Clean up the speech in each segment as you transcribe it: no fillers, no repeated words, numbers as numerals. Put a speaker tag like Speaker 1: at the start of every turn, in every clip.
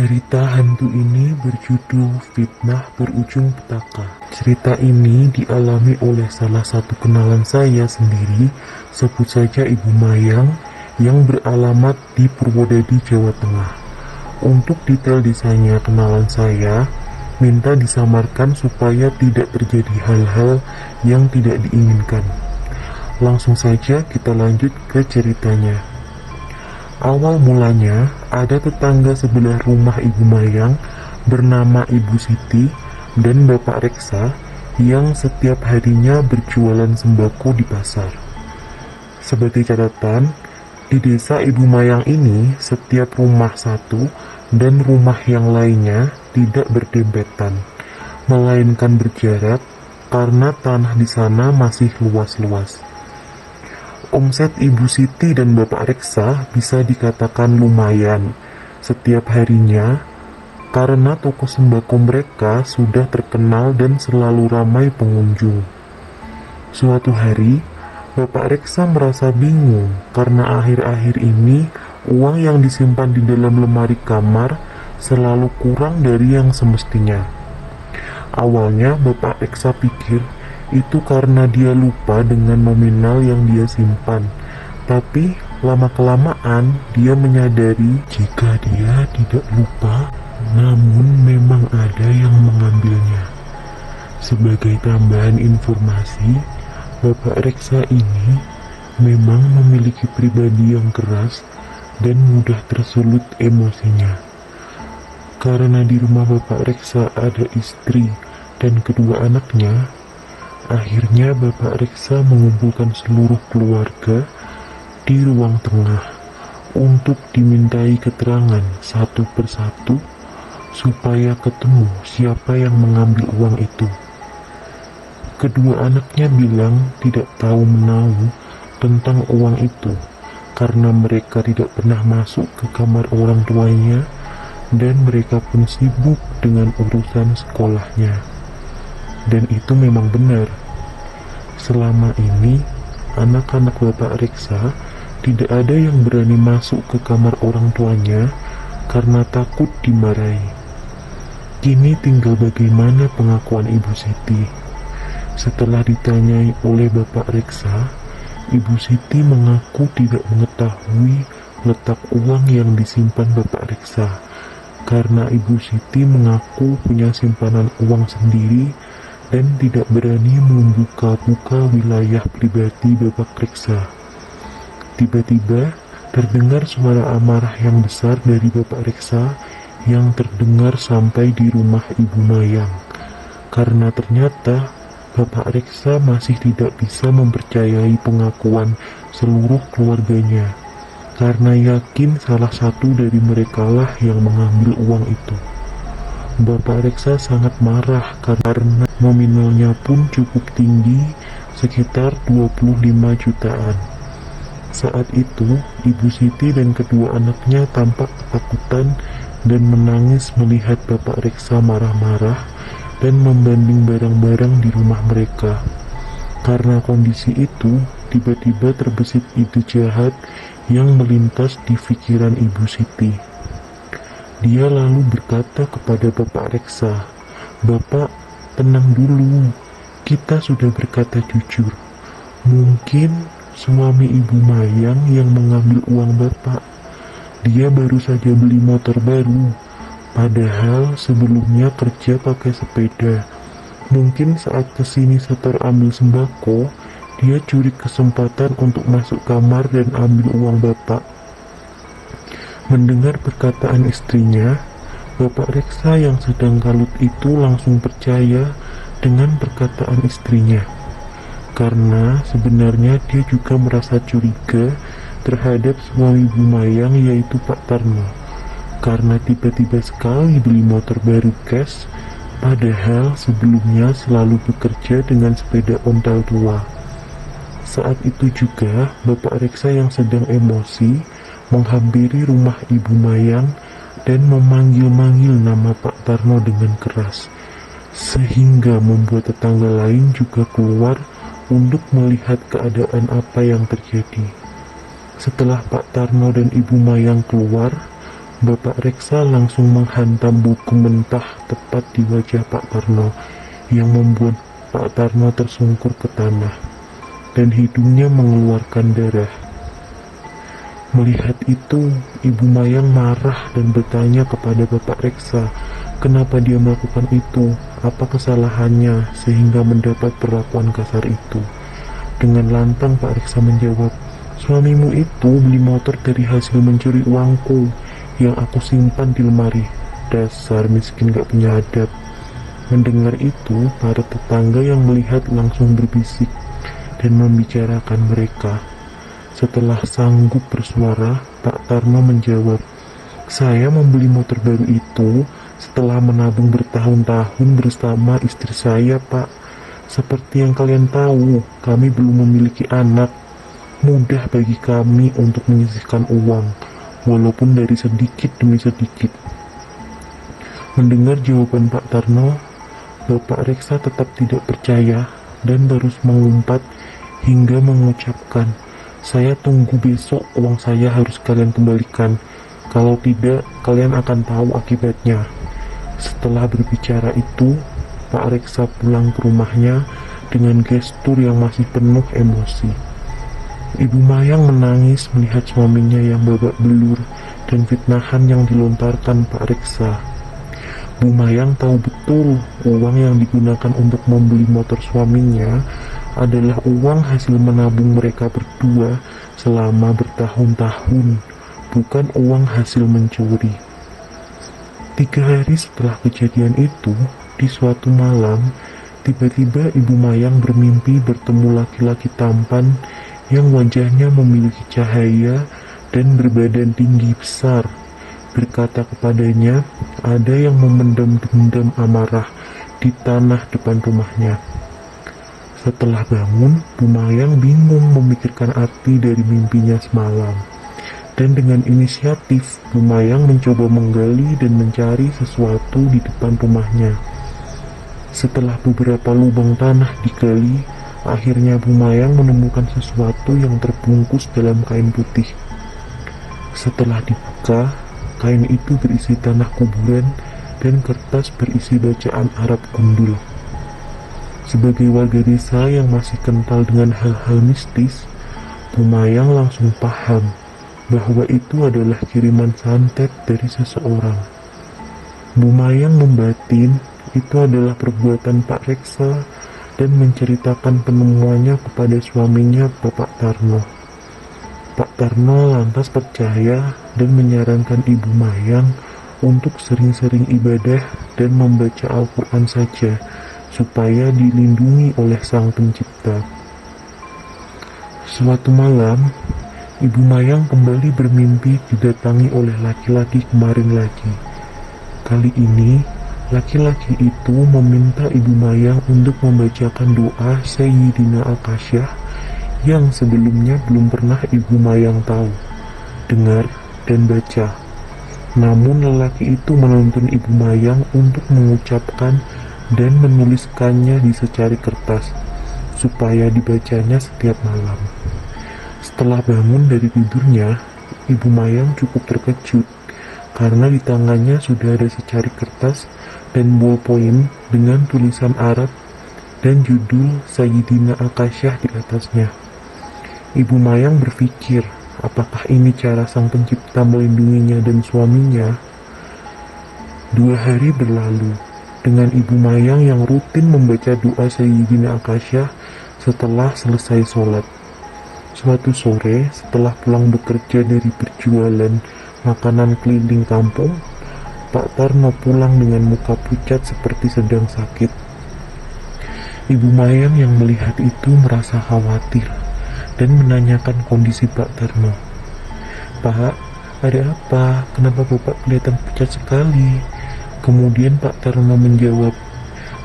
Speaker 1: Cerita hantu ini berjudul Fitnah Berujung Petaka. Cerita ini dialami oleh salah satu kenalan saya sendiri, sebut saja Ibu Mayang, yang beralamat di Purwodadi, Jawa Tengah. Untuk detail desanya kenalan saya, minta disamarkan supaya tidak terjadi hal-hal yang tidak diinginkan. Langsung saja kita lanjut ke ceritanya. Awal mulanya, ada tetangga sebelah rumah Ibu Mayang bernama Ibu Siti dan Bapak Reksa yang setiap harinya berjualan sembako di pasar. Sebagai catatan, di desa Ibu Mayang ini setiap rumah satu dan rumah yang lainnya tidak berdempetan, melainkan berjarak karena tanah di sana masih luas-luas. Omset Ibu Siti dan Bapak Reksa bisa dikatakan lumayan setiap harinya karena toko sembako mereka sudah terkenal dan selalu ramai pengunjung. Suatu hari, Bapak Reksa merasa bingung karena akhir-akhir ini uang yang disimpan di dalam lemari kamar selalu kurang dari yang semestinya. Awalnya Bapak Reksa pikir itu karena dia lupa dengan nominal yang dia simpan. Tapi lama-kelamaan dia menyadari jika dia tidak lupa, namun memang ada yang mengambilnya. Sebagai tambahan informasi, Bapak Reksa ini memang memiliki pribadi yang keras dan mudah tersulut emosinya. Karena di rumah Bapak Reksa ada istri dan kedua anaknya, akhirnya Bapak Reksa mengumpulkan seluruh keluarga di ruang tengah untuk dimintai keterangan satu persatu supaya ketemu siapa yang mengambil uang itu. Kedua anaknya bilang tidak tahu menahu tentang uang itu karena mereka tidak pernah masuk ke kamar orang tuanya dan mereka pun sibuk dengan urusan sekolahnya. Dan itu memang benar. Selama ini, anak-anak Bapak Reksa tidak ada yang berani masuk ke kamar orang tuanya karena takut dimarahi. Kini tinggal bagaimana pengakuan Ibu Siti. Setelah ditanyai oleh Bapak Reksa, Ibu Siti mengaku tidak mengetahui letak uang yang disimpan Bapak Reksa karena Ibu Siti mengaku punya simpanan uang sendiri dan tidak berani membuka-buka wilayah pribadi Bapak Reksa. Tiba-tiba terdengar suara amarah yang besar dari Bapak Reksa yang terdengar sampai di rumah Ibu Mayang. Karena ternyata Bapak Reksa masih tidak bisa mempercayai pengakuan seluruh keluarganya, karena yakin salah satu dari merekalah yang mengambil uang itu. Bapak Reksa sangat marah karena nominalnya pun cukup tinggi, sekitar 25 jutaan. Saat itu, Ibu Siti dan kedua anaknya tampak ketakutan dan menangis melihat Bapak Reksa marah-marah dan membanding barang-barang di rumah mereka. Karena kondisi itu, tiba-tiba terbesit ide jahat yang melintas di pikiran Ibu Siti. Dia lalu berkata kepada Bapak Reksa, "Bapak, tenang dulu. Kita sudah berkata jujur. Mungkin suami Ibu Mayang yang mengambil uang Bapak. Dia baru saja beli motor baru, padahal sebelumnya kerja pakai sepeda. Mungkin saat kesini setor ambil sembako, dia curi kesempatan untuk masuk kamar dan ambil uang Bapak." Mendengar perkataan istrinya, Bapak Reksa yang sedang kalut itu langsung percaya dengan perkataan istrinya. Karena sebenarnya dia juga merasa curiga terhadap suami Ibu Mayang, yaitu Pak Tarno. Karena tiba-tiba sekali beli motor baru cash, padahal sebelumnya selalu bekerja dengan sepeda ontel tua. Saat itu juga Bapak Reksa yang sedang emosi menghampiri rumah Ibu Mayang dan memanggil-manggil nama Pak Tarno dengan keras, sehingga membuat tetangga lain juga keluar untuk melihat keadaan apa yang terjadi. Setelah Pak Tarno dan Ibu Mayang keluar, Bapak Reksa langsung menghantam buku mentah tepat di wajah Pak Tarno yang membuat Pak Tarno tersungkur ke tanah dan hidungnya mengeluarkan darah. Melihat itu, Ibu Mayang marah dan bertanya kepada Bapak Reksa, kenapa dia melakukan itu, apa kesalahannya sehingga mendapat perlakuan kasar itu. Dengan lantang Pak Reksa menjawab, suamimu itu beli motor dari hasil mencuri uangku yang aku simpan di lemari. Dasar miskin gak punya adab. Mendengar itu, para tetangga yang melihat langsung berbisik dan membicarakan mereka. Setelah sanggup bersuara, Pak Tarno menjawab, saya membeli motor baru itu setelah menabung bertahun-tahun bersama istri saya, Pak. Seperti yang kalian tahu, kami belum memiliki anak. Mudah bagi kami untuk menyisihkan uang, walaupun dari sedikit demi sedikit. Mendengar jawaban Pak Tarno, Bapak Reksa tetap tidak percaya dan terus mengumpat hingga mengucapkan, saya tunggu besok, uang saya harus kalian kembalikan. Kalau tidak, kalian akan tahu akibatnya. Setelah berbicara itu, Pak Reksa pulang ke rumahnya dengan gestur yang masih penuh emosi. Ibu Mayang menangis melihat suaminya yang babak belur dan fitnahan yang dilontarkan Pak Reksa. Bu Mayang tahu betul uang yang digunakan untuk membeli motor suaminya adalah uang hasil menabung mereka berdua selama bertahun-tahun, bukan uang hasil mencuri. 3 hari setelah kejadian itu, di suatu malam, tiba-tiba Ibu Mayang bermimpi bertemu laki-laki tampan yang wajahnya memiliki cahaya dan berbadan tinggi besar, berkata kepadanya ada yang memendam dendam amarah di tanah depan rumahnya. Setelah bangun, Bu Mayang bingung memikirkan arti dari mimpinya semalam. Dan dengan inisiatif, Bu Mayang mencoba menggali dan mencari sesuatu di depan rumahnya. Setelah beberapa lubang tanah digali, akhirnya Bu Mayang menemukan sesuatu yang terbungkus dalam kain putih. Setelah dibuka, kain itu berisi tanah kuburan dan kertas berisi bacaan Arab gundul. Sebagai warga desa yang masih kental dengan hal-hal mistis, Bu Mayang langsung paham bahwa itu adalah kiriman santet dari seseorang. Bu Mayang membatin itu adalah perbuatan Pak Reksa dan menceritakan penemuannya kepada suaminya Bapak Tarno. Pak Tarno lantas percaya dan menyarankan Ibu Mayang untuk sering-sering ibadah dan membaca Al-Quran saja supaya dilindungi oleh Sang Pencipta. Suatu malam, Ibu Mayang kembali bermimpi didatangi oleh laki-laki kemarin lagi. Kali ini, laki-laki itu meminta Ibu Mayang untuk membacakan doa Sayyidina Al-Kasyah yang sebelumnya belum pernah Ibu Mayang tahu, dengar, dan baca. Namun lelaki itu menuntun Ibu Mayang untuk mengucapkan dan menuliskannya di secari kertas, supaya dibacanya setiap malam. Setelah bangun dari tidurnya, Ibu Mayang cukup terkejut, karena di tangannya sudah ada secari kertas dan ballpoint dengan tulisan Arab dan judul Sayyidina Al-Kasyah di atasnya. Ibu Mayang berpikir, apakah ini cara Sang Pencipta melindunginya dan suaminya? 2 hari berlalu, dengan Ibu Mayang yang rutin membaca doa Sayyidina Al-Kasyah setelah selesai sholat. Suatu sore, setelah pulang bekerja dari berjualan makanan keliling kampung, Pak Tarno pulang dengan muka pucat seperti sedang sakit. Ibu Mayang yang melihat itu merasa khawatir dan menanyakan kondisi Pak Tarno. Pak, ada apa? Kenapa Bapak kelihatan pucat sekali? Kemudian Pak Tarno menjawab,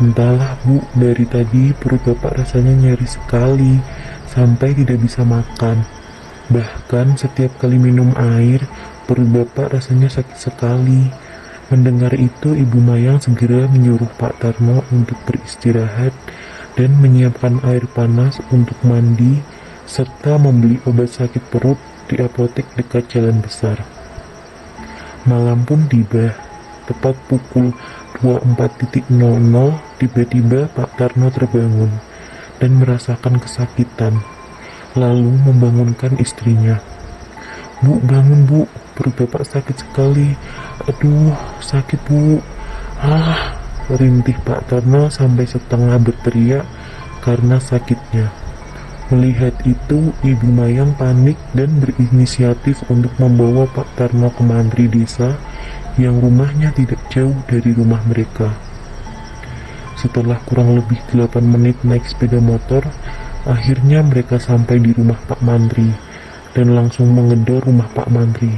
Speaker 1: entahlah Bu, dari tadi perut Bapak rasanya nyeri sekali, sampai tidak bisa makan. Bahkan setiap kali minum air, perut Bapak rasanya sakit sekali. Mendengar itu, Ibu Mayang segera menyuruh Pak Tarno untuk beristirahat dan menyiapkan air panas untuk mandi, serta membeli obat sakit perut di apotek dekat jalan besar. Malam pun tiba. Tepat pukul 24.00, tiba-tiba Pak Tarno terbangun dan merasakan kesakitan, lalu membangunkan istrinya. "Bu, bangun bu, perut bapak sakit sekali. Aduh, sakit bu. Ah," rintih Pak Tarno sampai setengah berteriak karena sakitnya. Melihat itu, Ibu Mayang panik dan berinisiatif untuk membawa Pak Tarno ke mantri desa yang rumahnya tidak jauh dari rumah mereka. Setelah kurang lebih 8 menit naik sepeda motor, akhirnya mereka sampai di rumah Pak Mantri dan langsung menggedor rumah Pak Mantri.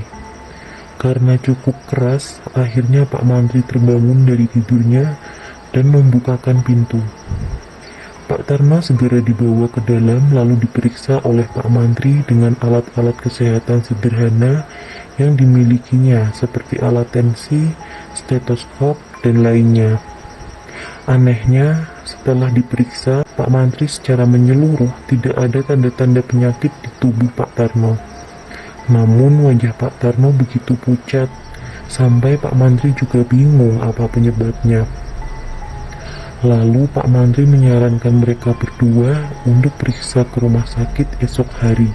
Speaker 1: Karena cukup keras, akhirnya Pak Mantri terbangun dari tidurnya dan membukakan pintu. Pak Tarno segera dibawa ke dalam lalu diperiksa oleh Pak Mantri dengan alat-alat kesehatan sederhana yang dimilikinya seperti alat tensi, stetoskop, dan lainnya. Anehnya, setelah diperiksa, Pak Mantri secara menyeluruh tidak ada tanda-tanda penyakit di tubuh Pak Tarno. Namun wajah Pak Tarno begitu pucat, sampai Pak Mantri juga bingung apa penyebabnya. Lalu Pak Mantri menyarankan mereka berdua untuk periksa ke rumah sakit esok hari,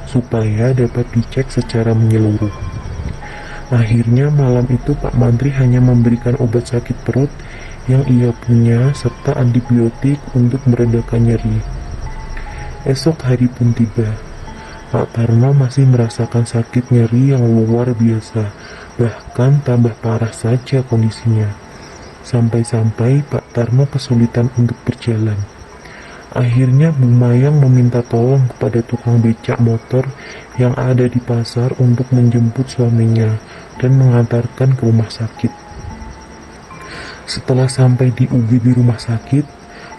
Speaker 1: supaya dapat dicek secara menyeluruh. Akhirnya malam itu Pak Mantri hanya memberikan obat sakit perut yang ia punya serta antibiotik untuk meredakan nyeri. Esok hari pun tiba. Pak Tarno masih merasakan sakit nyeri yang luar biasa, bahkan tambah parah saja kondisinya. Sampai-sampai Pak Tarno kesulitan untuk berjalan. Akhirnya Bu Mayang meminta tolong kepada tukang becak motor yang ada di pasar untuk menjemput suaminya dan mengantarkan ke rumah sakit. Setelah sampai di UGD rumah sakit,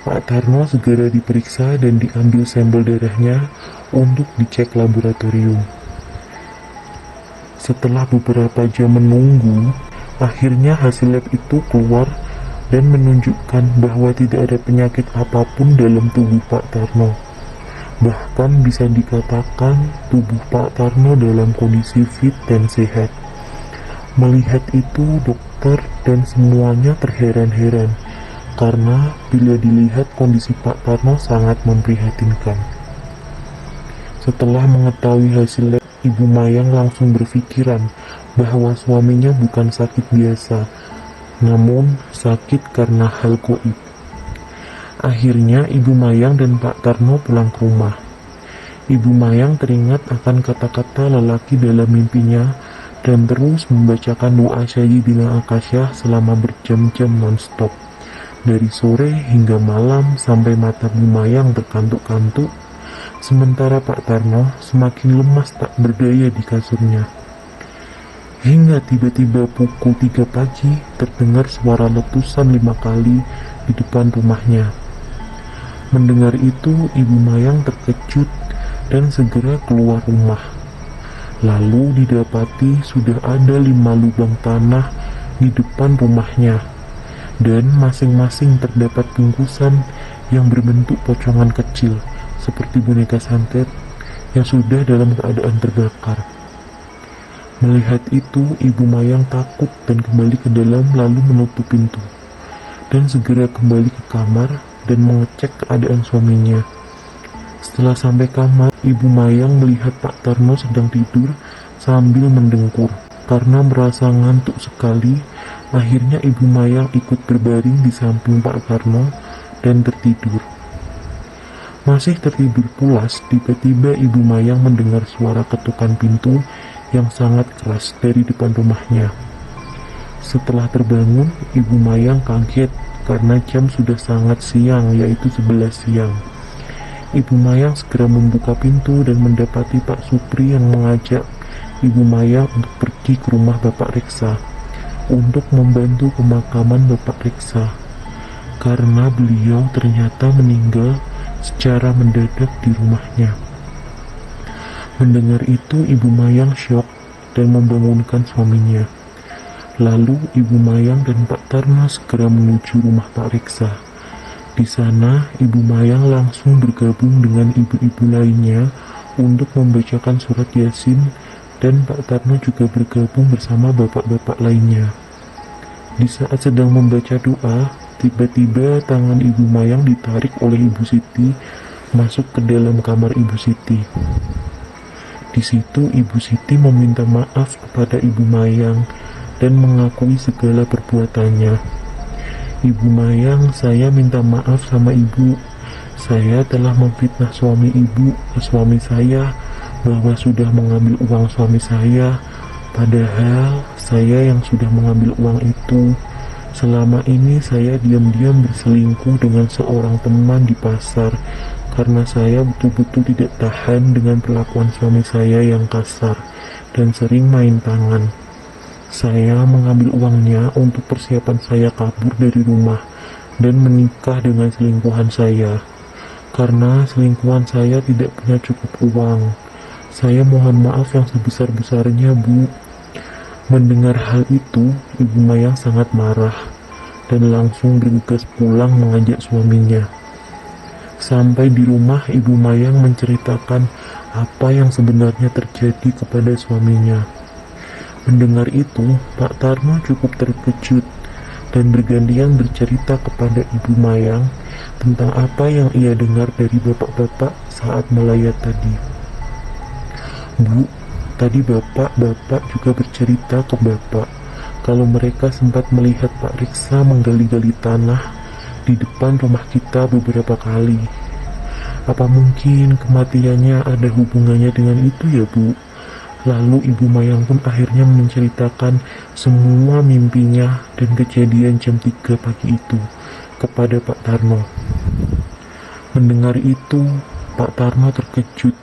Speaker 1: Pak Tarno segera diperiksa dan diambil sampel darahnya untuk dicek laboratorium. Setelah beberapa jam menunggu, akhirnya hasil lab itu keluar dan menunjukkan bahwa tidak ada penyakit apapun dalam tubuh Pak Tarno. Bahkan bisa dikatakan tubuh Pak Tarno dalam kondisi fit dan sehat. Melihat itu, dokter dan semuanya terheran-heran karena bila dilihat kondisi Pak Tarno sangat memprihatinkan. Setelah mengetahui hasil lab, Ibu Mayang langsung berpikiran bahwa suaminya bukan sakit biasa, namun sakit karena hal gaib. Akhirnya Ibu Mayang dan Pak Tarno pulang ke rumah. Ibu Mayang teringat akan kata-kata lelaki dalam mimpinya dan terus membacakan doa Sayyidina Akasyah selama berjam-jam non-stop. Dari sore hingga malam sampai mata Bu Mayang terkantuk-kantuk, sementara Pak Tarno semakin lemas tak berdaya di kasurnya. Hingga tiba-tiba pukul 3 pagi terdengar suara letusan 5 kali di depan rumahnya. Mendengar itu, Ibu Mayang terkejut dan segera keluar rumah. Lalu didapati sudah ada 5 lubang tanah di depan rumahnya, dan masing-masing terdapat bungkusan yang berbentuk pocongan kecil seperti boneka santet yang sudah dalam keadaan terbakar. Melihat itu, Ibu Mayang takut dan kembali ke dalam lalu menutup pintu dan segera kembali ke kamar dan mengecek keadaan suaminya. Setelah sampai kamar, Ibu Mayang melihat Pak Tarno sedang tidur sambil mendengkur. Karena merasa ngantuk sekali, akhirnya Ibu Mayang ikut berbaring di samping Pak Tarno dan tertidur. Masih tertidur pulas, tiba-tiba Ibu Mayang mendengar suara ketukan pintu yang sangat keras dari depan rumahnya. Setelah terbangun, Ibu Mayang kaget karena jam sudah sangat siang, yaitu 11 siang. Ibu Mayang segera membuka pintu dan mendapati Pak Supri yang mengajak Ibu Mayang untuk pergi ke rumah Bapak Reksa untuk membantu pemakaman Bapak Reksa karena beliau ternyata meninggal secara mendadak di rumahnya. Mendengar itu, Ibu Mayang syok dan membangunkan suaminya. Lalu Ibu Mayang dan Pak Tarno segera menuju rumah Pak Reksa. Di sana, Ibu Mayang langsung bergabung dengan ibu-ibu lainnya untuk membacakan surat Yasin dan Pak Tarno juga bergabung bersama bapak-bapak lainnya. Di saat sedang membaca doa, tiba-tiba tangan Ibu Mayang ditarik oleh Ibu Siti masuk ke dalam kamar Ibu Siti. Di situ Ibu Siti meminta maaf kepada Ibu Mayang dan mengakui segala perbuatannya. Ibu Mayang, saya minta maaf sama Ibu. Saya telah memfitnah suami Ibu ke suami saya bahwa sudah mengambil uang suami saya. Padahal saya yang sudah mengambil uang itu. Selama ini saya diam-diam berselingkuh dengan seorang teman di pasar karena saya betul-betul tidak tahan dengan perlakuan suami saya yang kasar dan sering main tangan. Saya mengambil uangnya untuk persiapan saya kabur dari rumah dan menikah dengan selingkuhan saya. Karena selingkuhan saya tidak punya cukup uang. Saya mohon maaf yang sebesar-besarnya, Bu. Mendengar hal itu, Ibu Mayang sangat marah dan langsung bergegas pulang mengajak suaminya. Sampai di rumah, Ibu Mayang menceritakan apa yang sebenarnya terjadi kepada suaminya. Mendengar itu, Pak Tarno cukup terkejut dan bergantian bercerita kepada Ibu Mayang tentang apa yang ia dengar dari bapak-bapak saat melayat tadi. Bu, tadi bapak-bapak juga bercerita ke bapak kalau mereka sempat melihat Pak Riksa menggali-gali tanah di depan rumah kita beberapa kali. Apa mungkin kematiannya ada hubungannya dengan itu ya, Bu? Lalu Ibu Mayang pun akhirnya menceritakan semua mimpinya dan kejadian jam 3 pagi itu kepada Pak Tarno. Mendengar itu, Pak Tarno terkejut,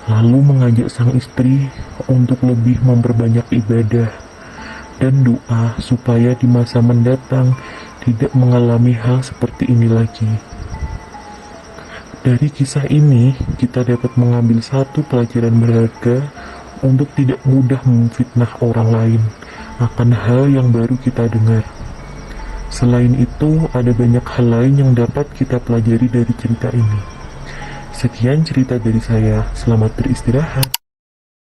Speaker 1: lalu mengajak sang istri untuk lebih memperbanyak ibadah dan doa supaya di masa mendatang tidak mengalami hal seperti ini lagi. Dari kisah ini, kita dapat mengambil satu pelajaran berharga untuk tidak mudah memfitnah orang lain akan hal yang baru kita dengar. Selain itu, ada banyak hal lain yang dapat kita pelajari dari cerita ini. Sekian cerita dari saya, selamat beristirahat.